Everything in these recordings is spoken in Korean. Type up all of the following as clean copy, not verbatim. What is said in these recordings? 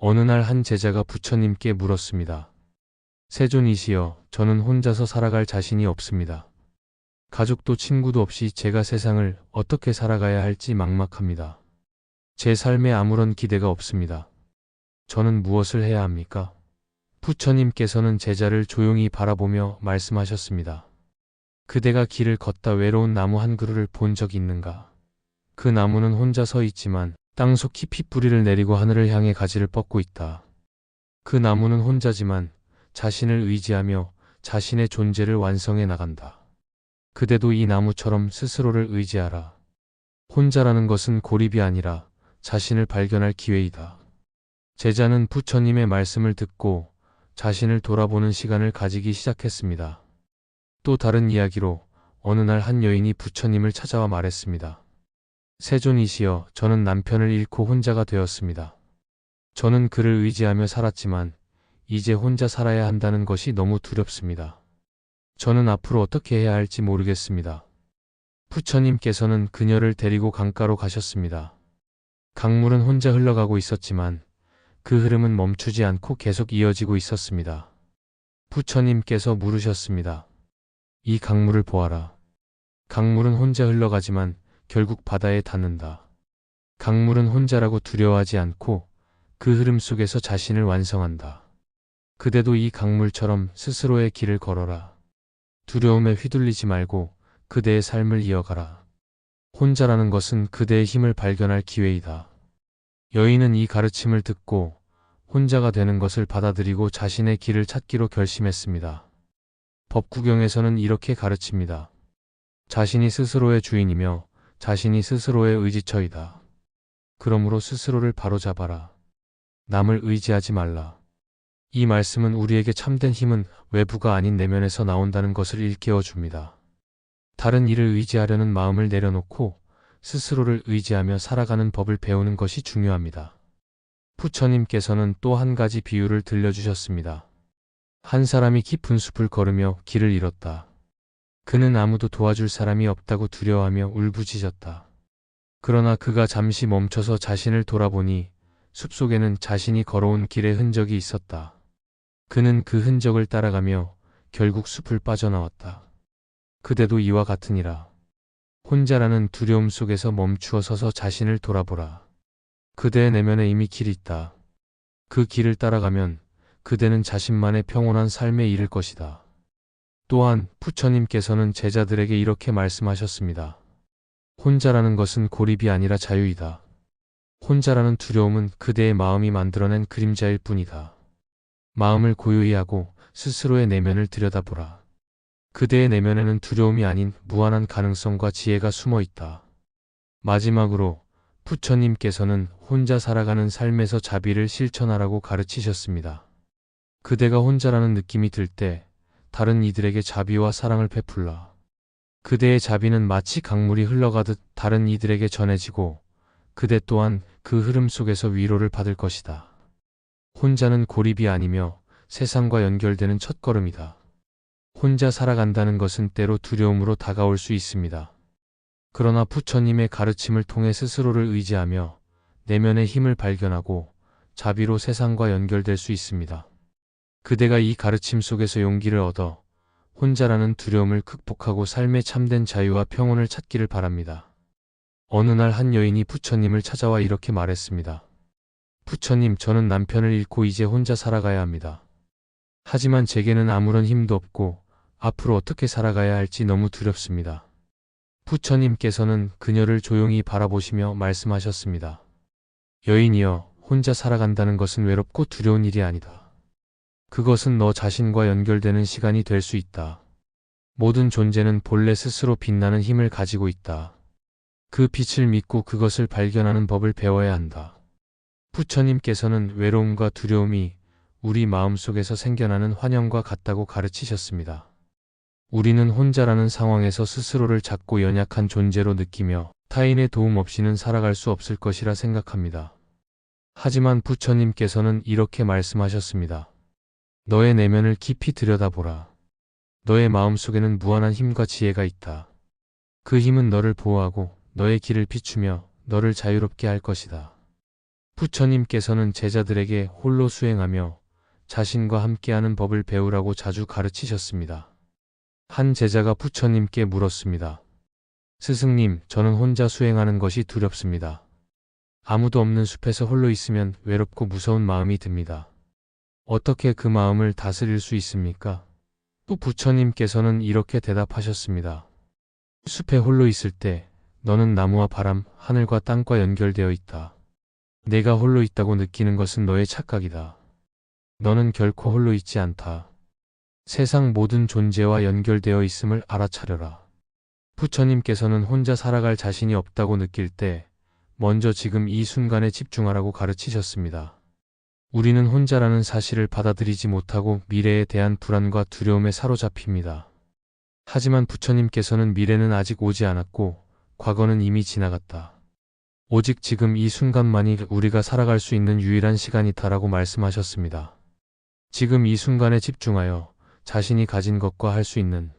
어느 날 한 제자가 부처님께 물었습니다. 세존이시여, 저는 혼자서 살아갈 자신이 없습니다. 가족도 친구도 없이 제가 세상을 어떻게 살아가야 할지 막막합니다. 제 삶에 아무런 기대가 없습니다. 저는 무엇을 해야 합니까? 부처님께서는 제자를 조용히 바라보며 말씀하셨습니다. 그대가 길을 걷다 외로운 나무 한 그루를 본 적 있는가? 그 나무는 혼자 서 있지만 땅속 깊이 뿌리를 내리고 하늘을 향해 가지를 뻗고 있다. 그 나무는 혼자지만 자신을 의지하며 자신의 존재를 완성해 나간다. 그대도 이 나무처럼 스스로를 의지하라. 혼자라는 것은 고립이 아니라 자신을 발견할 기회이다. 제자는 부처님의 말씀을 듣고 자신을 돌아보는 시간을 가지기 시작했습니다. 또 다른 이야기로 어느 날 한 여인이 부처님을 찾아와 말했습니다. 세존이시여, 저는 남편을 잃고 혼자가 되었습니다. 저는 그를 의지하며 살았지만 이제 혼자 살아야 한다는 것이 너무 두렵습니다. 저는 앞으로 어떻게 해야 할지 모르겠습니다. 부처님께서는 그녀를 데리고 강가로 가셨습니다. 강물은 혼자 흘러가고 있었지만 그 흐름은 멈추지 않고 계속 이어지고 있었습니다. 부처님께서 물으셨습니다. 이 강물을 보아라. 강물은 혼자 흘러가지만 결국 바다에 닿는다. 강물은 혼자라고 두려워하지 않고 그 흐름 속에서 자신을 완성한다. 그대도 이 강물처럼 스스로의 길을 걸어라. 두려움에 휘둘리지 말고 그대의 삶을 이어가라. 혼자라는 것은 그대의 힘을 발견할 기회이다. 여인은 이 가르침을 듣고 혼자가 되는 것을 받아들이고 자신의 길을 찾기로 결심했습니다. 법구경에서는 이렇게 가르칩니다. 자신이 스스로의 주인이며 자신이 스스로의 의지처이다. 그러므로 스스로를 바로잡아라. 남을 의지하지 말라. 이 말씀은 우리에게 참된 힘은 외부가 아닌 내면에서 나온다는 것을 일깨워 줍니다. 다른 이를 의지하려는 마음을 내려놓고 스스로를 의지하며 살아가는 법을 배우는 것이 중요합니다. 부처님께서는 또 한 가지 비유를 들려주셨습니다. 한 사람이 깊은 숲을 걸으며 길을 잃었다. 그는 아무도 도와줄 사람이 없다고 두려워하며 울부짖었다. 그러나 그가 잠시 멈춰서 자신을 돌아보니 숲속에는 자신이 걸어온 길의 흔적이 있었다. 그는 그 흔적을 따라가며 결국 숲을 빠져나왔다. 그대도 이와 같으니라. 혼자라는 두려움 속에서 멈추어 서서 자신을 돌아보라. 그대의 내면에 이미 길이 있다. 그 길을 따라가면 그대는 자신만의 평온한 삶에 이를 것이다. 또한 부처님께서는 제자들에게 이렇게 말씀하셨습니다. 혼자라는 것은 고립이 아니라 자유이다. 혼자라는 두려움은 그대의 마음이 만들어낸 그림자일 뿐이다. 마음을 고요히 하고 스스로의 내면을 들여다보라. 그대의 내면에는 두려움이 아닌 무한한 가능성과 지혜가 숨어 있다. 마지막으로 부처님께서는 혼자 살아가는 삶에서 자비를 실천하라고 가르치셨습니다. 그대가 혼자라는 느낌이 들 때 다른 이들에게 자비와 사랑을 베풀라. 그대의 자비는 마치 강물이 흘러가듯 다른 이들에게 전해지고 그대 또한 그 흐름 속에서 위로를 받을 것이다. 혼자는 고립이 아니며 세상과 연결되는 첫걸음이다. 혼자 살아간다는 것은 때로 두려움으로 다가올 수 있습니다. 그러나 부처님의 가르침을 통해 스스로를 의지하며 내면의 힘을 발견하고 자비로 세상과 연결될 수 있습니다. 그대가 이 가르침 속에서 용기를 얻어 혼자라는 두려움을 극복하고 삶의 참된 자유와 평온을 찾기를 바랍니다. 어느 날 한 여인이 부처님을 찾아와 이렇게 말했습니다. 부처님, 저는 남편을 잃고 이제 혼자 살아가야 합니다. 하지만 제게는 아무런 힘도 없고 앞으로 어떻게 살아가야 할지 너무 두렵습니다. 부처님께서는 그녀를 조용히 바라보시며 말씀하셨습니다. 여인이여, 혼자 살아간다는 것은 외롭고 두려운 일이 아니다. 그것은 너 자신과 연결되는 시간이 될 수 있다. 모든 존재는 본래 스스로 빛나는 힘을 가지고 있다. 그 빛을 믿고 그것을 발견하는 법을 배워야 한다. 부처님께서는 외로움과 두려움이 우리 마음속에서 생겨나는 환영과 같다고 가르치셨습니다. 우리는 혼자라는 상황에서 스스로를 작고 연약한 존재로 느끼며 타인의 도움 없이는 살아갈 수 없을 것이라 생각합니다. 하지만 부처님께서는 이렇게 말씀하셨습니다. 너의 내면을 깊이 들여다보라. 너의 마음속에는 무한한 힘과 지혜가 있다. 그 힘은 너를 보호하고 너의 길을 비추며 너를 자유롭게 할 것이다. 부처님께서는 제자들에게 홀로 수행하며 자신과 함께하는 법을 배우라고 자주 가르치셨습니다. 한 제자가 부처님께 물었습니다. 스승님, 저는 혼자 수행하는 것이 두렵습니다. 아무도 없는 숲에서 홀로 있으면 외롭고 무서운 마음이 듭니다. 어떻게 그 마음을 다스릴 수 있습니까? 또 부처님께서는 이렇게 대답하셨습니다. 숲에 홀로 있을 때 너는 나무와 바람, 하늘과 땅과 연결되어 있다. 내가 홀로 있다고 느끼는 것은 너의 착각이다. 너는 결코 홀로 있지 않다. 세상 모든 존재와 연결되어 있음을 알아차려라. 부처님께서는 혼자 살아갈 자신이 없다고 느낄 때 먼저 지금 이 순간에 집중하라고 가르치셨습니다. 우리는 혼자라는 사실을 받아들이지 못하고 미래에 대한 불안과 두려움에 사로잡힙니다. 하지만 부처님께서는 미래는 아직 오지 않았고 과거는 이미 지나갔다. 오직 지금 이 순간만이 우리가 살아갈 수 있는 유일한 시간이다라고 말씀하셨습니다. 지금 이 순간에 집중하여 자신이 가진 것과 할 수 있는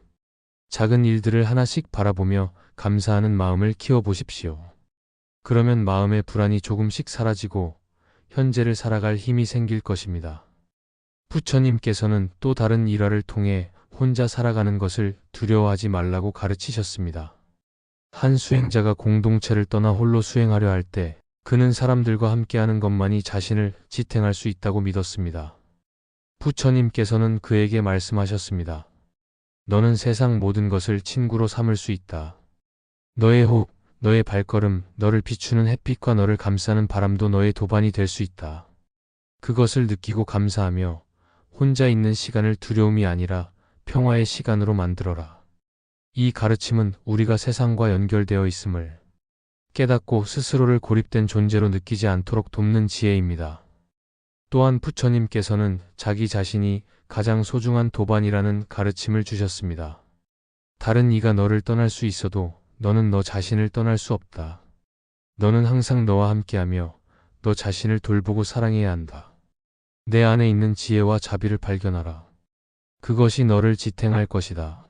작은 일들을 하나씩 바라보며 감사하는 마음을 키워보십시오. 그러면 마음의 불안이 조금씩 사라지고 현재를 살아갈 힘이 생길 것입니다. 부처님께서는 또 다른 일화를 통해 혼자 살아가는 것을 두려워하지 말라고 가르치셨습니다. 한 수행자가 공동체를 떠나 홀로 수행하려 할 때 그는 사람들과 함께하는 것만이 자신을 지탱할 수 있다고 믿었습니다. 부처님께서는 그에게 말씀하셨습니다. 너는 세상 모든 것을 친구로 삼을 수 있다. 너의 호흡, 너의 발걸음, 너를 비추는 햇빛과 너를 감싸는 바람도 너의 도반이 될 수 있다. 그것을 느끼고 감사하며 혼자 있는 시간을 두려움이 아니라 평화의 시간으로 만들어라. 이 가르침은 우리가 세상과 연결되어 있음을 깨닫고 스스로를 고립된 존재로 느끼지 않도록 돕는 지혜입니다. 또한 부처님께서는 자기 자신이 가장 소중한 도반이라는 가르침을 주셨습니다. 다른 이가 너를 떠날 수 있어도 너는 너 자신을 떠날 수 없다. 너는 항상 너와 함께하며 너 자신을 돌보고 사랑해야 한다. 내 안에 있는 지혜와 자비를 발견하라. 그것이 너를 지탱할 것이다.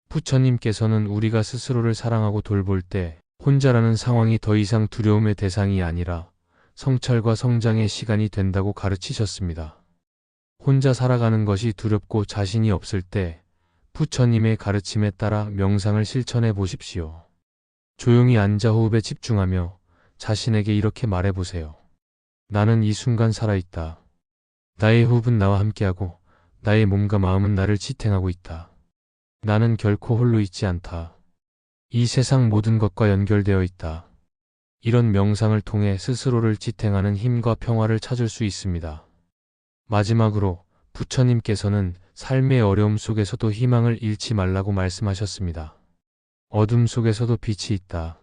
부처님께서는 우리가 스스로를 사랑하고 돌볼 때 혼자라는 상황이 더 이상 두려움의 대상이 아니라 성찰과 성장의 시간이 된다고 가르치셨습니다. 혼자 살아가는 것이 두렵고 자신이 없을 때 부처님의 가르침에 따라 명상을 실천해 보십시오. 조용히 앉아 호흡에 집중하며 자신에게 이렇게 말해보세요. 나는 이 순간 살아있다. 나의 호흡은 나와 함께하고 나의 몸과 마음은 나를 지탱하고 있다. 나는 결코 홀로 있지 않다. 이 세상 모든 것과 연결되어 있다. 이런 명상을 통해 스스로를 지탱하는 힘과 평화를 찾을 수 있습니다. 마지막으로 부처님께서는 삶의 어려움 속에서도 희망을 잃지 말라고 말씀하셨습니다. 어둠 속에서도 빛이 있다.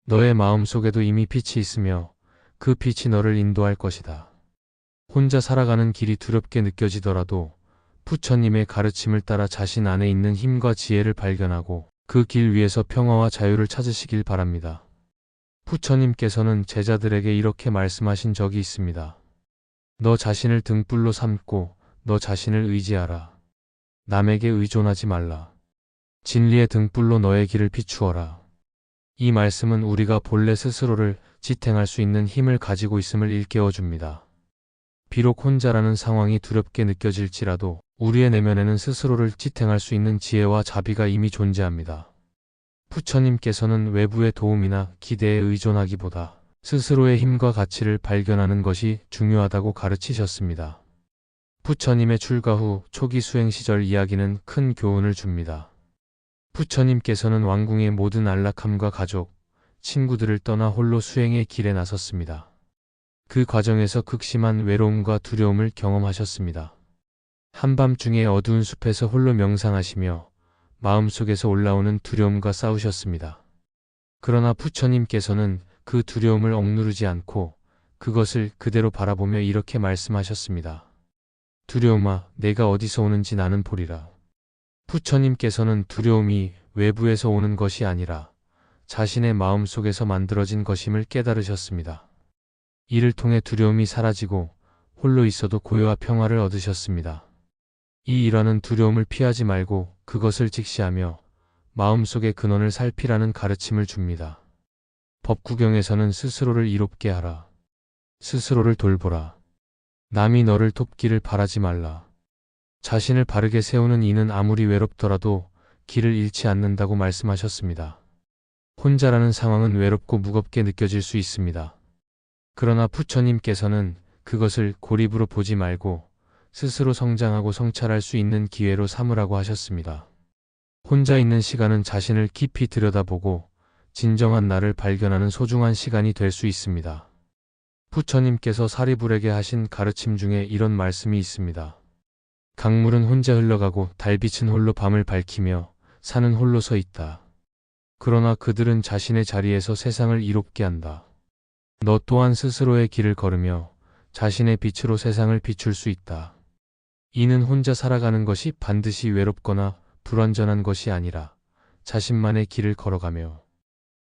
너의 마음 속에도 이미 빛이 있으며 그 빛이 너를 인도할 것이다. 혼자 살아가는 길이 두렵게 느껴지더라도 부처님의 가르침을 따라 자신 안에 있는 힘과 지혜를 발견하고 그 길 위에서 평화와 자유를 찾으시길 바랍니다. 부처님께서는 제자들에게 이렇게 말씀하신 적이 있습니다. 너 자신을 등불로 삼고 너 자신을 의지하라. 남에게 의존하지 말라. 진리의 등불로 너의 길을 비추어라. 이 말씀은 우리가 본래 스스로를 지탱할 수 있는 힘을 가지고 있음을 일깨워줍니다. 비록 혼자라는 상황이 두렵게 느껴질지라도 우리의 내면에는 스스로를 지탱할 수 있는 지혜와 자비가 이미 존재합니다. 부처님께서는 외부의 도움이나 기대에 의존하기보다 스스로의 힘과 가치를 발견하는 것이 중요하다고 가르치셨습니다. 부처님의 출가 후 초기 수행 시절 이야기는 큰 교훈을 줍니다. 부처님께서는 왕궁의 모든 안락함과 가족, 친구들을 떠나 홀로 수행의 길에 나섰습니다. 그 과정에서 극심한 외로움과 두려움을 경험하셨습니다. 한밤중에 어두운 숲에서 홀로 명상하시며 마음속에서 올라오는 두려움과 싸우셨습니다. 그러나 부처님께서는 그 두려움을 억누르지 않고 그것을 그대로 바라보며 이렇게 말씀하셨습니다. 두려움아, 내가 어디서 오는지 나는 보리라. 부처님께서는 두려움이 외부에서 오는 것이 아니라 자신의 마음 속에서 만들어진 것임을 깨달으셨습니다. 이를 통해 두려움이 사라지고 홀로 있어도 고요와 평화를 얻으셨습니다. 이 일화는 두려움을 피하지 말고 그것을 직시하며 마음속의 근원을 살피라는 가르침을 줍니다. 법구경에서는 스스로를 이롭게 하라. 스스로를 돌보라. 남이 너를 돕기를 바라지 말라. 자신을 바르게 세우는 이는 아무리 외롭더라도 길을 잃지 않는다고 말씀하셨습니다. 혼자라는 상황은 외롭고 무겁게 느껴질 수 있습니다. 그러나 부처님께서는 그것을 고립으로 보지 말고 스스로 성장하고 성찰할 수 있는 기회로 삼으라고 하셨습니다. 혼자 있는 시간은 자신을 깊이 들여다보고 진정한 나를 발견하는 소중한 시간이 될 수 있습니다. 부처님께서 사리불에게 하신 가르침 중에 이런 말씀이 있습니다. 강물은 혼자 흘러가고 달빛은 홀로 밤을 밝히며 산은 홀로 서 있다. 그러나 그들은 자신의 자리에서 세상을 이롭게 한다. 너 또한 스스로의 길을 걸으며 자신의 빛으로 세상을 비출 수 있다. 이는 혼자 살아가는 것이 반드시 외롭거나 불완전한 것이 아니라 자신만의 길을 걸어가며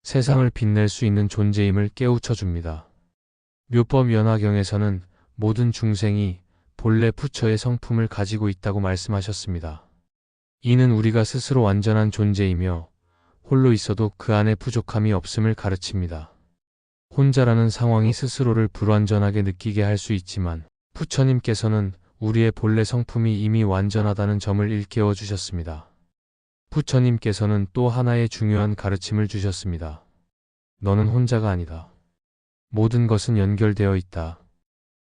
세상을 빛낼 수 있는 존재임을 깨우쳐 줍니다. 묘법 연화경에서는 모든 중생이 본래 부처의 성품을 가지고 있다고 말씀하셨습니다. 이는 우리가 스스로 완전한 존재이며 홀로 있어도 그 안에 부족함이 없음을 가르칩니다. 혼자라는 상황이 스스로를 불완전하게 느끼게 할 수 있지만 부처님께서는 우리의 본래 성품이 이미 완전하다는 점을 일깨워 주셨습니다. 부처님께서는 또 하나의 중요한 가르침을 주셨습니다. 너는 혼자가 아니다. 모든 것은 연결되어 있다.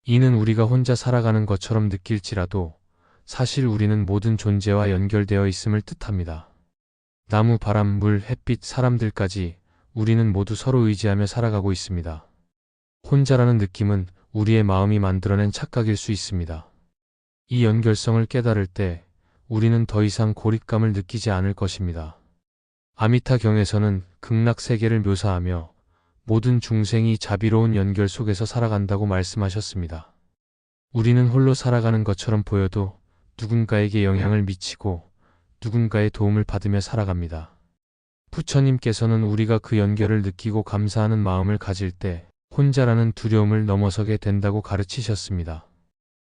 이는 우리가 혼자 살아가는 것처럼 느낄지라도 사실 우리는 모든 존재와 연결되어 있음을 뜻합니다. 나무, 바람, 물, 햇빛, 사람들까지 우리는 모두 서로 의지하며 살아가고 있습니다. 혼자라는 느낌은 우리의 마음이 만들어낸 착각일 수 있습니다. 이 연결성을 깨달을 때 우리는 더 이상 고립감을 느끼지 않을 것입니다. 아미타경에서는 극락세계를 묘사하며 모든 중생이 자비로운 연결 속에서 살아간다고 말씀하셨습니다. 우리는 홀로 살아가는 것처럼 보여도 누군가에게 영향을 미치고 누군가의 도움을 받으며 살아갑니다. 부처님께서는 우리가 그 연결을 느끼고 감사하는 마음을 가질 때 혼자라는 두려움을 넘어서게 된다고 가르치셨습니다.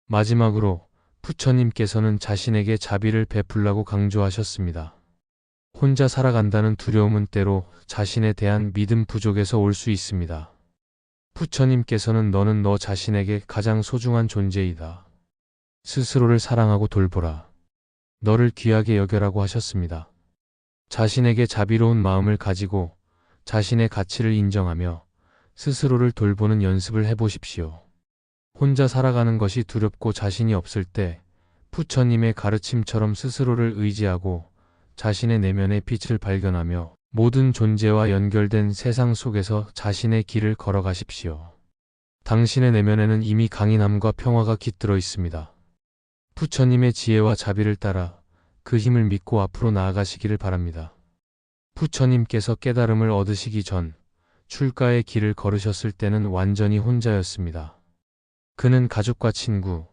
마지막으로 부처님께서는 자신에게 자비를 베풀라고 강조하셨습니다. 혼자 살아간다는 두려움은 때로 자신에 대한 믿음 부족에서 올 수 있습니다. 부처님께서는 너는 너 자신에게 가장 소중한 존재이다. 스스로를 사랑하고 돌보라. 너를 귀하게 여겨라고 하셨습니다. 자신에게 자비로운 마음을 가지고 자신의 가치를 인정하며 스스로를 돌보는 연습을 해보십시오. 혼자 살아가는 것이 두렵고 자신이 없을 때 부처님의 가르침처럼 스스로를 의지하고 자신의 내면의 빛을 발견하며 모든 존재와 연결된 세상 속에서 자신의 길을 걸어가십시오. 당신의 내면에는 이미 강인함과 평화가 깃들어 있습니다. 부처님의 지혜와 자비를 따라 그 힘을 믿고 앞으로 나아가시기를 바랍니다. 부처님께서 깨달음을 얻으시기 전 출가의 길을 걸으셨을 때는 완전히 혼자였습니다. 그는 가족과 친구,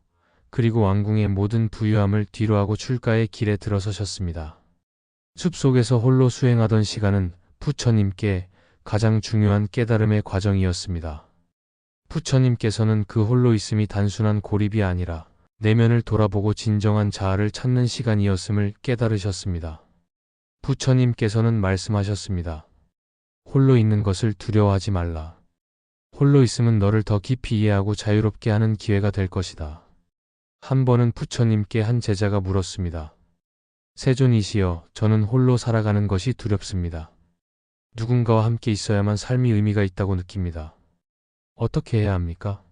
그리고 왕궁의 모든 부유함을 뒤로하고 출가의 길에 들어서셨습니다. 숲속에서 홀로 수행하던 시간은 부처님께 가장 중요한 깨달음의 과정이었습니다. 부처님께서는 그 홀로 있음이 단순한 고립이 아니라 내면을 돌아보고 진정한 자아를 찾는 시간이었음을 깨달으셨습니다. 부처님께서는 말씀하셨습니다. 홀로 있는 것을 두려워하지 말라. 홀로 있음은 너를 더 깊이 이해하고 자유롭게 하는 기회가 될 것이다. 한 번은 부처님께 한 제자가 물었습니다. 세존이시여, 저는 홀로 살아가는 것이 두렵습니다. 누군가와 함께 있어야만 삶이 의미가 있다고 느낍니다. 어떻게 해야 합니까?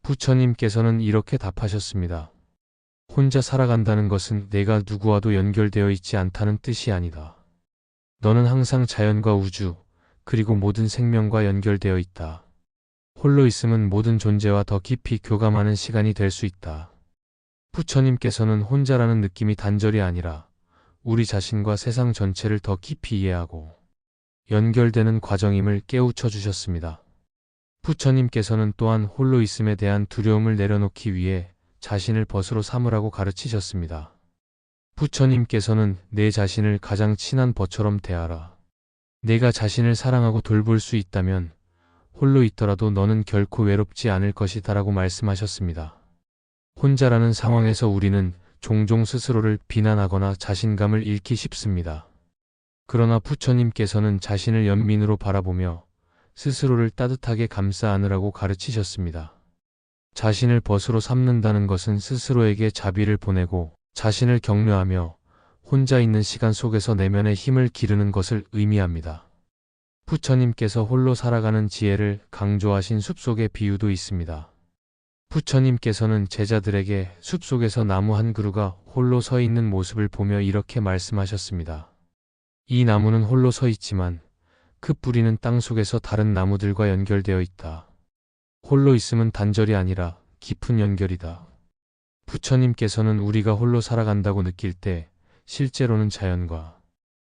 부처님께서는 이렇게 답하셨습니다. 혼자 살아간다는 것은 내가 누구와도 연결되어 있지 않다는 뜻이 아니다. 너는 항상 자연과 우주, 그리고 모든 생명과 연결되어 있다. 홀로 있음은 모든 존재와 더 깊이 교감하는 시간이 될 수 있다. 부처님께서는 혼자라는 느낌이 단절이 아니라 우리 자신과 세상 전체를 더 깊이 이해하고 연결되는 과정임을 깨우쳐 주셨습니다. 부처님께서는 또한 홀로 있음에 대한 두려움을 내려놓기 위해 자신을 벗으로 삼으라고 가르치셨습니다. 부처님께서는 내 자신을 가장 친한 벗처럼 대하라. 내가 자신을 사랑하고 돌볼 수 있다면 홀로 있더라도 너는 결코 외롭지 않을 것이다라고 말씀하셨습니다. 혼자라는 상황에서 우리는 종종 스스로를 비난하거나 자신감을 잃기 쉽습니다. 그러나 부처님께서는 자신을 연민으로 바라보며 스스로를 따뜻하게 감싸 안으라고 가르치셨습니다. 자신을 벗으로 삼는다는 것은 스스로에게 자비를 보내고 자신을 격려하며 혼자 있는 시간 속에서 내면의 힘을 기르는 것을 의미합니다. 부처님께서 홀로 살아가는 지혜를 강조하신 숲속의 비유도 있습니다. 부처님께서는 제자들에게 숲속에서 나무 한 그루가 홀로 서 있는 모습을 보며 이렇게 말씀하셨습니다. 이 나무는 홀로 서 있지만 그 뿌리는 땅 속에서 다른 나무들과 연결되어 있다. 홀로 있음은 단절이 아니라 깊은 연결이다. 부처님께서는 우리가 홀로 살아간다고 느낄 때 실제로는 자연과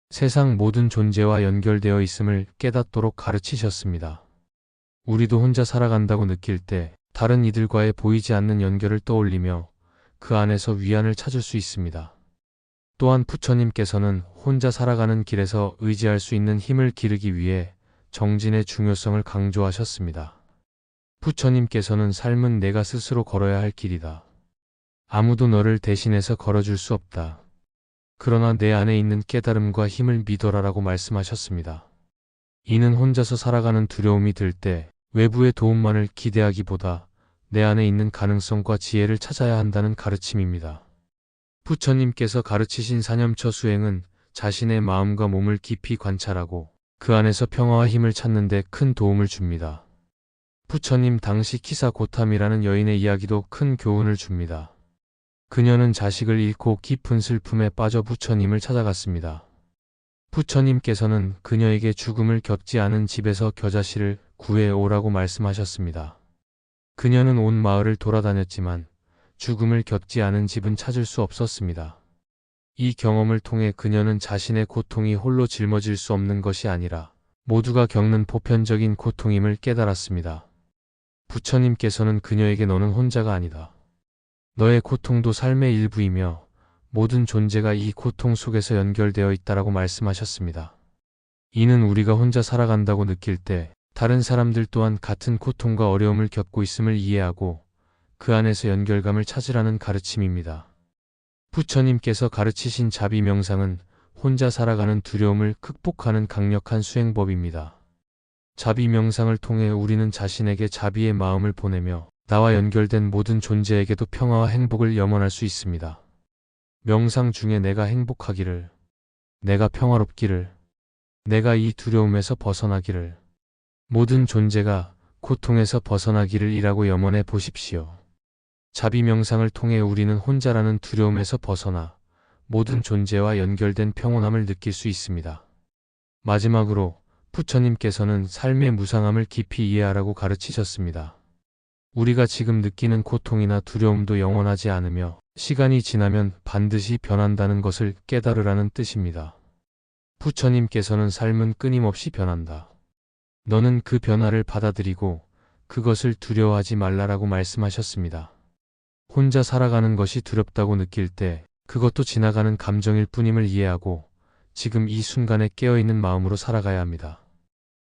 세상 모든 존재와 연결되어 있음을 깨닫도록 가르치셨습니다. 우리도 혼자 살아간다고 느낄 때 다른 이들과의 보이지 않는 연결을 떠올리며 그 안에서 위안을 찾을 수 있습니다. 또한 부처님께서는 혼자 살아가는 길에서 의지할 수 있는 힘을 기르기 위해 정진의 중요성을 강조하셨습니다. 부처님께서는 삶은 내가 스스로 걸어야 할 길이다. 아무도 너를 대신해서 걸어줄 수 없다. 그러나 내 안에 있는 깨달음과 힘을 믿어라라고 말씀하셨습니다. 이는 혼자서 살아가는 두려움이 들 때 외부의 도움만을 기대하기보다 내 안에 있는 가능성과 지혜를 찾아야 한다는 가르침입니다. 부처님께서 가르치신 사념처 수행은 자신의 마음과 몸을 깊이 관찰하고 그 안에서 평화와 힘을 찾는 데 큰 도움을 줍니다. 부처님 당시 키사 고탐이라는 여인의 이야기도 큰 교훈을 줍니다. 그녀는 자식을 잃고 깊은 슬픔에 빠져 부처님을 찾아갔습니다. 부처님께서는 그녀에게 죽음을 겪지 않은 집에서 겨자씨를 구해오라고 말씀하셨습니다. 그녀는 온 마을을 돌아다녔지만 죽음을 겪지 않은 집은 찾을 수 없었습니다. 이 경험을 통해 그녀는 자신의 고통이 홀로 짊어질 수 없는 것이 아니라 모두가 겪는 보편적인 고통임을 깨달았습니다. 부처님께서는 그녀에게 너는 혼자가 아니다. 너의 고통도 삶의 일부이며 모든 존재가 이 고통 속에서 연결되어 있다라고 말씀하셨습니다. 이는 우리가 혼자 살아간다고 느낄 때 다른 사람들 또한 같은 고통과 어려움을 겪고 있음을 이해하고 그 안에서 연결감을 찾으라는 가르침입니다. 부처님께서 가르치신 자비 명상은 혼자 살아가는 두려움을 극복하는 강력한 수행법입니다. 자비 명상을 통해 우리는 자신에게 자비의 마음을 보내며 나와 연결된 모든 존재에게도 평화와 행복을 염원할 수 있습니다. 명상 중에 내가 행복하기를, 내가 평화롭기를, 내가 이 두려움에서 벗어나기를, 모든 존재가 고통에서 벗어나기를 이라고 염원해 보십시오. 자비 명상을 통해 우리는 혼자라는 두려움에서 벗어나 모든 존재와 연결된 평온함을 느낄 수 있습니다. 마지막으로 부처님께서는 삶의 무상함을 깊이 이해하라고 가르치셨습니다. 우리가 지금 느끼는 고통이나 두려움도 영원하지 않으며 시간이 지나면 반드시 변한다는 것을 깨달으라는 뜻입니다. 부처님께서는 삶은 끊임없이 변한다. 너는 그 변화를 받아들이고 그것을 두려워하지 말라라고 말씀하셨습니다. 혼자 살아가는 것이 두렵다고 느낄 때 그것도 지나가는 감정일 뿐임을 이해하고 지금 이 순간에 깨어있는 마음으로 살아가야 합니다.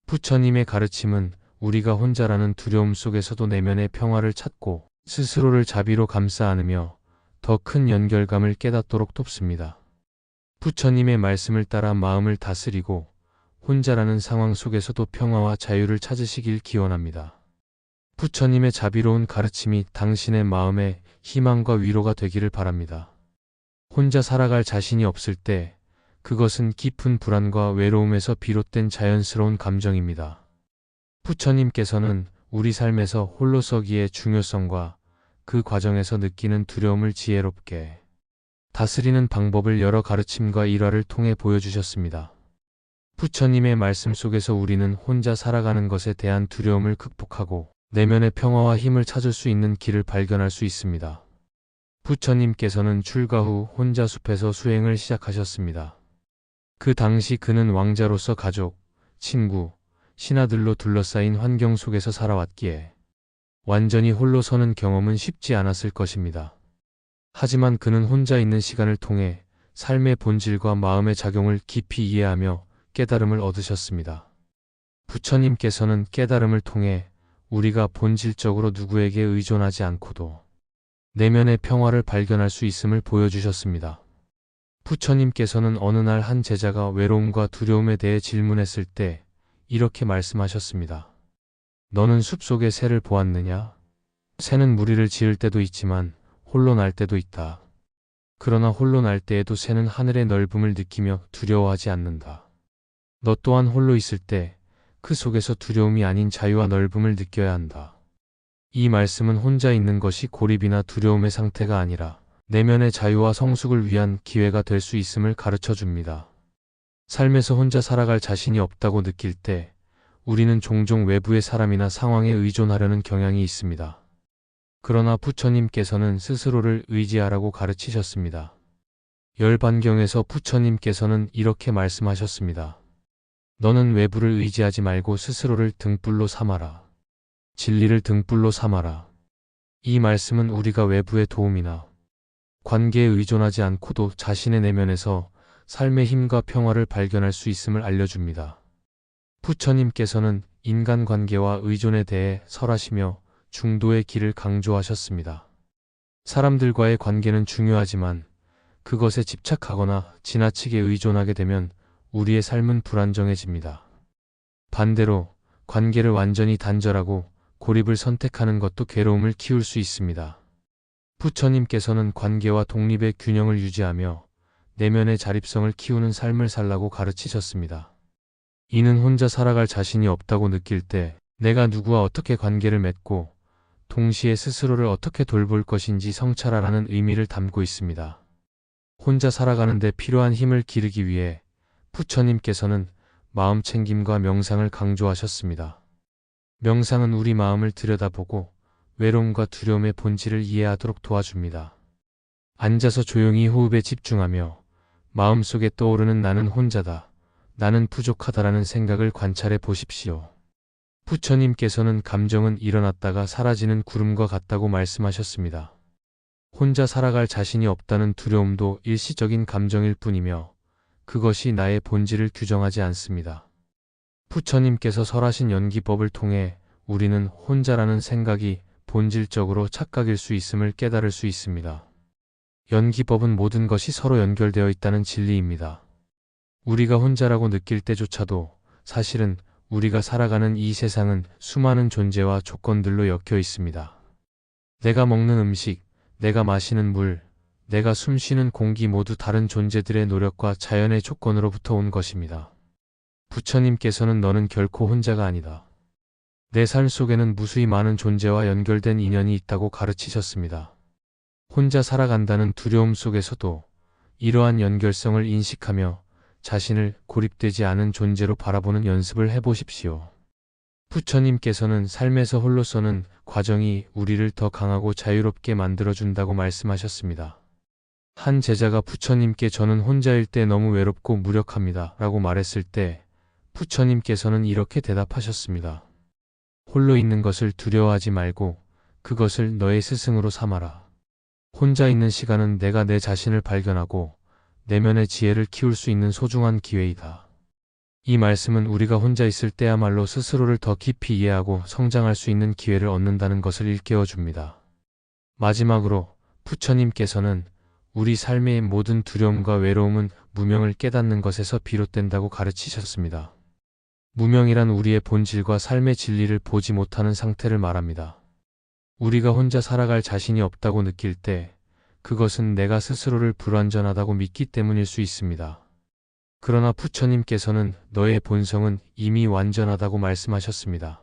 부처님의 가르침은 우리가 혼자라는 두려움 속에서도 내면의 평화를 찾고 스스로를 자비로 감싸 안으며 더 큰 연결감을 깨닫도록 돕습니다. 부처님의 말씀을 따라 마음을 다스리고 혼자라는 상황 속에서도 평화와 자유를 찾으시길 기원합니다. 부처님의 자비로운 가르침이 당신의 마음에 희망과 위로가 되기를 바랍니다. 혼자 살아갈 자신이 없을 때 그것은 깊은 불안과 외로움에서 비롯된 자연스러운 감정입니다. 부처님께서는 우리 삶에서 홀로 서기의 중요성과 그 과정에서 느끼는 두려움을 지혜롭게 다스리는 방법을 여러 가르침과 일화를 통해 보여주셨습니다. 부처님의 말씀 속에서 우리는 혼자 살아가는 것에 대한 두려움을 극복하고 내면의 평화와 힘을 찾을 수 있는 길을 발견할 수 있습니다. 부처님께서는 출가 후 혼자 숲에서 수행을 시작하셨습니다. 그 당시 그는 왕자로서 가족, 친구, 신하들로 둘러싸인 환경 속에서 살아왔기에 완전히 홀로 서는 경험은 쉽지 않았을 것입니다. 하지만 그는 혼자 있는 시간을 통해 삶의 본질과 마음의 작용을 깊이 이해하며 깨달음을 얻으셨습니다. 부처님께서는 깨달음을 통해 우리가 본질적으로 누구에게 의존하지 않고도 내면의 평화를 발견할 수 있음을 보여주셨습니다. 부처님께서는 어느 날 한 제자가 외로움과 두려움에 대해 질문했을 때 이렇게 말씀하셨습니다. 너는 숲속의 새를 보았느냐? 새는 무리를 지을 때도 있지만 홀로 날 때도 있다. 그러나 홀로 날 때에도 새는 하늘의 넓음을 느끼며 두려워하지 않는다. 너 또한 홀로 있을 때 그 속에서 두려움이 아닌 자유와 넓음을 느껴야 한다. 이 말씀은 혼자 있는 것이 고립이나 두려움의 상태가 아니라 내면의 자유와 성숙을 위한 기회가 될 수 있음을 가르쳐 줍니다. 삶에서 혼자 살아갈 자신이 없다고 느낄 때 우리는 종종 외부의 사람이나 상황에 의존하려는 경향이 있습니다. 그러나 부처님께서는 스스로를 의지하라고 가르치셨습니다. 열반경에서 부처님께서는 이렇게 말씀하셨습니다. 너는 외부를 의지하지 말고 스스로를 등불로 삼아라. 진리를 등불로 삼아라. 이 말씀은 우리가 외부의 도움이나 관계에 의존하지 않고도 자신의 내면에서 삶의 힘과 평화를 발견할 수 있음을 알려줍니다. 부처님께서는 인간관계와 의존에 대해 설하시며 중도의 길을 강조하셨습니다. 사람들과의 관계는 중요하지만 그것에 집착하거나 지나치게 의존하게 되면 우리의 삶은 불안정해집니다. 반대로 관계를 완전히 단절하고 고립을 선택하는 것도 괴로움을 키울 수 있습니다. 부처님께서는 관계와 독립의 균형을 유지하며 내면의 자립성을 키우는 삶을 살라고 가르치셨습니다. 이는 혼자 살아갈 자신이 없다고 느낄 때 내가 누구와 어떻게 관계를 맺고 동시에 스스로를 어떻게 돌볼 것인지 성찰하라는 의미를 담고 있습니다. 혼자 살아가는 데 필요한 힘을 기르기 위해 부처님께서는 마음 챙김과 명상을 강조하셨습니다. 명상은 우리 마음을 들여다보고 외로움과 두려움의 본질을 이해하도록 도와줍니다. 앉아서 조용히 호흡에 집중하며 마음속에 떠오르는 나는 혼자다, 나는 부족하다라는 생각을 관찰해 보십시오. 부처님께서는 감정은 일어났다가 사라지는 구름과 같다고 말씀하셨습니다. 혼자 살아갈 자신이 없다는 두려움도 일시적인 감정일 뿐이며 그것이 나의 본질을 규정하지 않습니다. 부처님께서 설하신 연기법을 통해 우리는 혼자라는 생각이 본질적으로 착각일 수 있음을 깨달을 수 있습니다. 연기법은 모든 것이 서로 연결되어 있다는 진리입니다. 우리가 혼자라고 느낄 때조차도 사실은 우리가 살아가는 이 세상은 수많은 존재와 조건들로 엮여 있습니다. 내가 먹는 음식, 내가 마시는 물, 내가 숨쉬는 공기 모두 다른 존재들의 노력과 자연의 조건으로부터 온 것입니다. 부처님께서는 너는 결코 혼자가 아니다. 내 삶 속에는 무수히 많은 존재와 연결된 인연이 있다고 가르치셨습니다. 혼자 살아간다는 두려움 속에서도 이러한 연결성을 인식하며 자신을 고립되지 않은 존재로 바라보는 연습을 해보십시오. 부처님께서는 삶에서 홀로서는 과정이 우리를 더 강하고 자유롭게 만들어준다고 말씀하셨습니다. 한 제자가 부처님께 저는 혼자일 때 너무 외롭고 무력합니다 라고 말했을 때 부처님께서는 이렇게 대답하셨습니다. 홀로 있는 것을 두려워하지 말고 그것을 너의 스승으로 삼아라. 혼자 있는 시간은 내가 내 자신을 발견하고 내면의 지혜를 키울 수 있는 소중한 기회이다. 이 말씀은 우리가 혼자 있을 때야말로 스스로를 더 깊이 이해하고 성장할 수 있는 기회를 얻는다는 것을 일깨워 줍니다. 마지막으로 부처님께서는 우리 삶의 모든 두려움과 외로움은 무명을 깨닫는 것에서 비롯된다고 가르치셨습니다. 무명이란 우리의 본질과 삶의 진리를 보지 못하는 상태를 말합니다. 우리가 혼자 살아갈 자신이 없다고 느낄 때 그것은 내가 스스로를 불완전하다고 믿기 때문일 수 있습니다. 그러나 부처님께서는 너의 본성은 이미 완전하다고 말씀하셨습니다.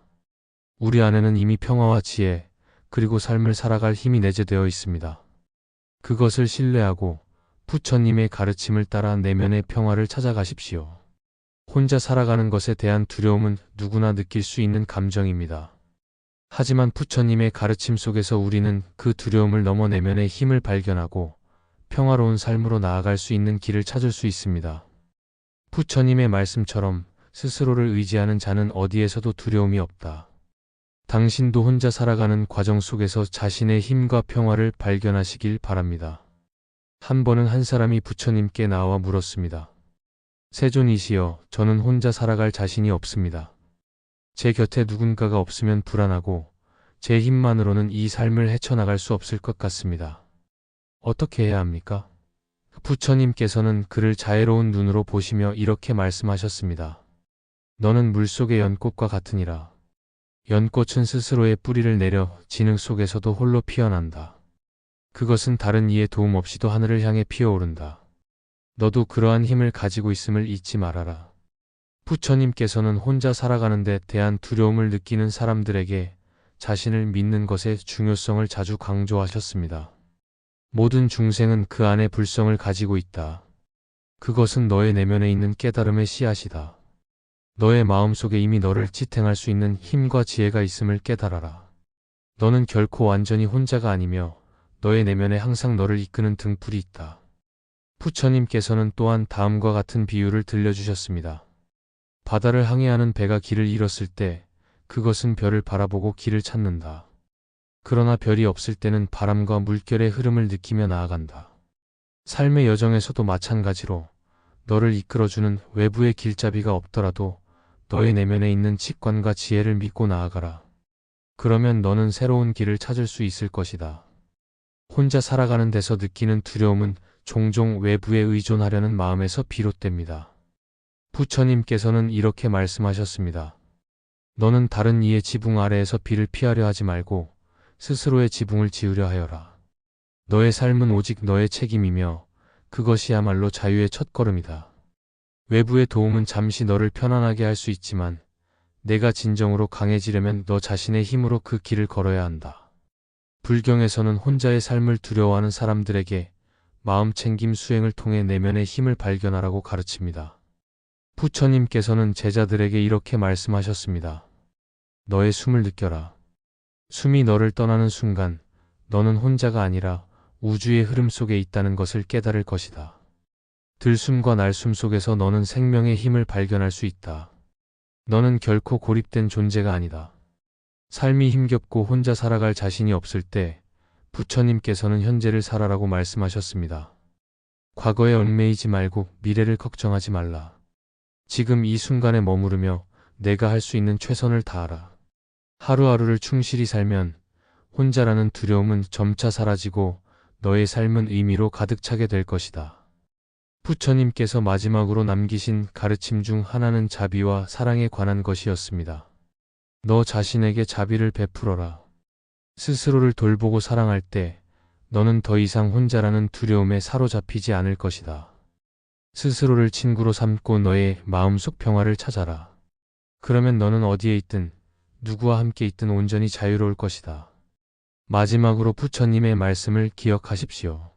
우리 안에는 이미 평화와 지혜, 그리고 삶을 살아갈 힘이 내재되어 있습니다. 그것을 신뢰하고 부처님의 가르침을 따라 내면의 평화를 찾아가십시오. 혼자 살아가는 것에 대한 두려움은 누구나 느낄 수 있는 감정입니다. 하지만 부처님의 가르침 속에서 우리는 그 두려움을 넘어 내면의 힘을 발견하고 평화로운 삶으로 나아갈 수 있는 길을 찾을 수 있습니다. 부처님의 말씀처럼 스스로를 의지하는 자는 어디에서도 두려움이 없다. 당신도 혼자 살아가는 과정 속에서 자신의 힘과 평화를 발견하시길 바랍니다. 한 번은 한 사람이 부처님께 나와 물었습니다. 세존이시여, 저는 혼자 살아갈 자신이 없습니다. 제 곁에 누군가가 없으면 불안하고 제 힘만으로는 이 삶을 헤쳐나갈 수 없을 것 같습니다. 어떻게 해야 합니까? 부처님께서는 그를 자애로운 눈으로 보시며 이렇게 말씀하셨습니다. 너는 물속의 연꽃과 같으니라. 연꽃은 스스로의 뿌리를 내려 진흙 속에서도 홀로 피어난다. 그것은 다른 이의 도움 없이도 하늘을 향해 피어오른다. 너도 그러한 힘을 가지고 있음을 잊지 말아라. 부처님께서는 혼자 살아가는 데 대한 두려움을 느끼는 사람들에게 자신을 믿는 것의 중요성을 자주 강조하셨습니다. 모든 중생은 그 안에 불성을 가지고 있다. 그것은 너의 내면에 있는 깨달음의 씨앗이다. 너의 마음속에 이미 너를 지탱할 수 있는 힘과 지혜가 있음을 깨달아라. 너는 결코 완전히 혼자가 아니며 너의 내면에 항상 너를 이끄는 등불이 있다. 부처님께서는 또한 다음과 같은 비유를 들려주셨습니다. 바다를 항해하는 배가 길을 잃었을 때 그것은 별을 바라보고 길을 찾는다. 그러나 별이 없을 때는 바람과 물결의 흐름을 느끼며 나아간다. 삶의 여정에서도 마찬가지로 너를 이끌어주는 외부의 길잡이가 없더라도 너의 내면에 있는 직관과 지혜를 믿고 나아가라. 그러면 너는 새로운 길을 찾을 수 있을 것이다. 혼자 살아가는 데서 느끼는 두려움은 종종 외부에 의존하려는 마음에서 비롯됩니다. 부처님께서는 이렇게 말씀하셨습니다. 너는 다른 이의 지붕 아래에서 비를 피하려 하지 말고 스스로의 지붕을 지으려 하여라. 너의 삶은 오직 너의 책임이며 그것이야말로 자유의 첫걸음이다. 외부의 도움은 잠시 너를 편안하게 할 수 있지만 내가 진정으로 강해지려면 너 자신의 힘으로 그 길을 걸어야 한다. 불경에서는 혼자의 삶을 두려워하는 사람들에게 마음챙김 수행을 통해 내면의 힘을 발견하라고 가르칩니다. 부처님께서는 제자들에게 이렇게 말씀하셨습니다. 너의 숨을 느껴라. 숨이 너를 떠나는 순간 너는 혼자가 아니라 우주의 흐름 속에 있다는 것을 깨달을 것이다. 들숨과 날숨 속에서 너는 생명의 힘을 발견할 수 있다. 너는 결코 고립된 존재가 아니다. 삶이 힘겹고 혼자 살아갈 자신이 없을 때 부처님께서는 현재를 살아라고 말씀하셨습니다. 과거에 얽매이지 말고 미래를 걱정하지 말라. 지금 이 순간에 머무르며 내가 할 수 있는 최선을 다하라. 하루하루를 충실히 살면 혼자라는 두려움은 점차 사라지고 너의 삶은 의미로 가득 차게 될 것이다. 부처님께서 마지막으로 남기신 가르침 중 하나는 자비와 사랑에 관한 것이었습니다. 너 자신에게 자비를 베풀어라. 스스로를 돌보고 사랑할 때 너는 더 이상 혼자라는 두려움에 사로잡히지 않을 것이다. 스스로를 친구로 삼고 너의 마음속 평화를 찾아라. 그러면 너는 어디에 있든 누구와 함께 있든 온전히 자유로울 것이다. 마지막으로 부처님의 말씀을 기억하십시오.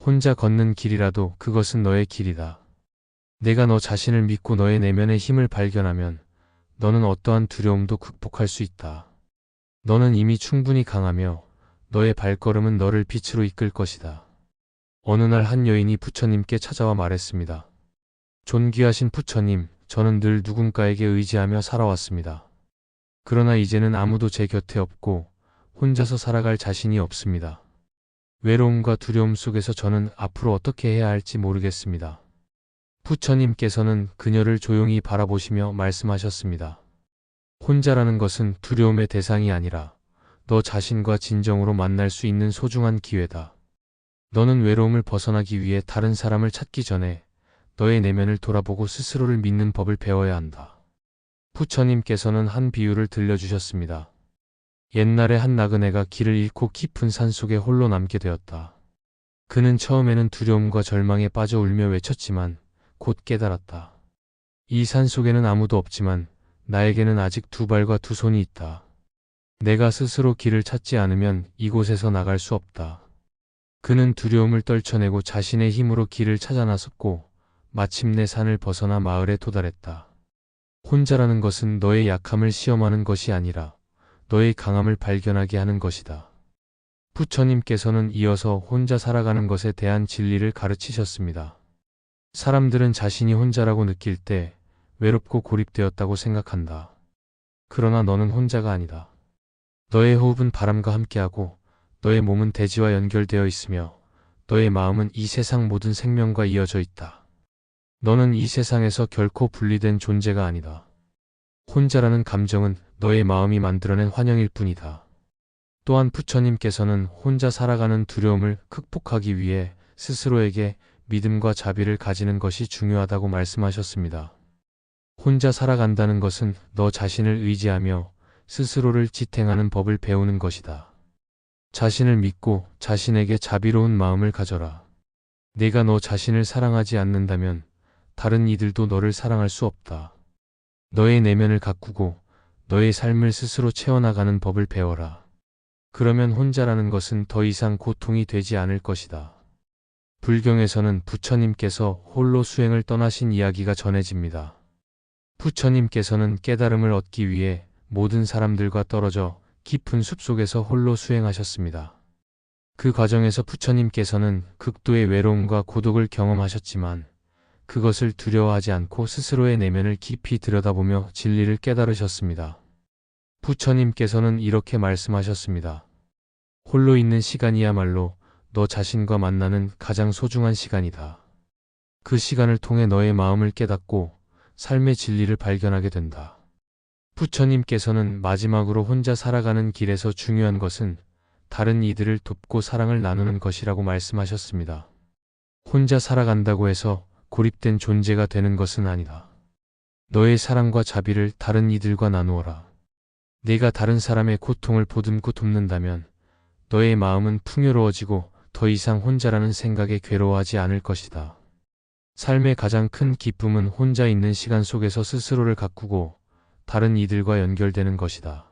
혼자 걷는 길이라도 그것은 너의 길이다. 내가 너 자신을 믿고 너의 내면의 힘을 발견하면 너는 어떠한 두려움도 극복할 수 있다. 너는 이미 충분히 강하며 너의 발걸음은 너를 빛으로 이끌 것이다. 어느 날 한 여인이 부처님께 찾아와 말했습니다. 존귀하신 부처님, 저는 늘 누군가에게 의지하며 살아왔습니다. 그러나 이제는 아무도 제 곁에 없고 혼자서 살아갈 자신이 없습니다. 외로움과 두려움 속에서 저는 앞으로 어떻게 해야 할지 모르겠습니다. 부처님께서는 그녀를 조용히 바라보시며 말씀하셨습니다. 혼자라는 것은 두려움의 대상이 아니라 너 자신과 진정으로 만날 수 있는 소중한 기회다. 너는 외로움을 벗어나기 위해 다른 사람을 찾기 전에 너의 내면을 돌아보고 스스로를 믿는 법을 배워야 한다. 부처님께서는 한 비유를 들려주셨습니다. 옛날에 한 나그네가 길을 잃고 깊은 산속에 홀로 남게 되었다. 그는 처음에는 두려움과 절망에 빠져 울며 외쳤지만 곧 깨달았다. 이 산속에는 아무도 없지만 나에게는 아직 두 발과 두 손이 있다. 내가 스스로 길을 찾지 않으면 이곳에서 나갈 수 없다. 그는 두려움을 떨쳐내고 자신의 힘으로 길을 찾아 나섰고 마침내 산을 벗어나 마을에 도달했다. 혼자라는 것은 너의 약함을 시험하는 것이 아니라 너의 강함을 발견하게 하는 것이다. 부처님께서는 이어서 혼자 살아가는 것에 대한 진리를 가르치셨습니다. 사람들은 자신이 혼자라고 느낄 때 외롭고 고립되었다고 생각한다. 그러나 너는 혼자가 아니다. 너의 호흡은 바람과 함께하고 너의 몸은 대지와 연결되어 있으며 너의 마음은 이 세상 모든 생명과 이어져 있다. 너는 이 세상에서 결코 분리된 존재가 아니다. 혼자라는 감정은 너의 마음이 만들어낸 환영일 뿐이다. 또한 부처님께서는 혼자 살아가는 두려움을 극복하기 위해 스스로에게 믿음과 자비를 가지는 것이 중요하다고 말씀하셨습니다. 혼자 살아간다는 것은 너 자신을 의지하며 스스로를 지탱하는 법을 배우는 것이다. 자신을 믿고 자신에게 자비로운 마음을 가져라. 내가 너 자신을 사랑하지 않는다면 다른 이들도 너를 사랑할 수 없다. 너의 내면을 가꾸고 너의 삶을 스스로 채워나가는 법을 배워라. 그러면 혼자라는 것은 더 이상 고통이 되지 않을 것이다. 불경에서는 부처님께서 홀로 수행을 떠나신 이야기가 전해집니다. 부처님께서는 깨달음을 얻기 위해 모든 사람들과 떨어져 깊은 숲속에서 홀로 수행하셨습니다. 그 과정에서 부처님께서는 극도의 외로움과 고독을 경험하셨지만 그것을 두려워하지 않고 스스로의 내면을 깊이 들여다보며 진리를 깨달으셨습니다. 부처님께서는 이렇게 말씀하셨습니다. 홀로 있는 시간이야말로 너 자신과 만나는 가장 소중한 시간이다. 그 시간을 통해 너의 마음을 깨닫고 삶의 진리를 발견하게 된다. 부처님께서는 마지막으로 혼자 살아가는 길에서 중요한 것은 다른 이들을 돕고 사랑을 나누는 것이라고 말씀하셨습니다. 혼자 살아간다고 해서 고립된 존재가 되는 것은 아니다. 너의 사랑과 자비를 다른 이들과 나누어라. 내가 다른 사람의 고통을 보듬고 돕는다면 너의 마음은 풍요로워지고 더 이상 혼자라는 생각에 괴로워하지 않을 것이다. 삶의 가장 큰 기쁨은 혼자 있는 시간 속에서 스스로를 가꾸고 다른 이들과 연결되는 것이다.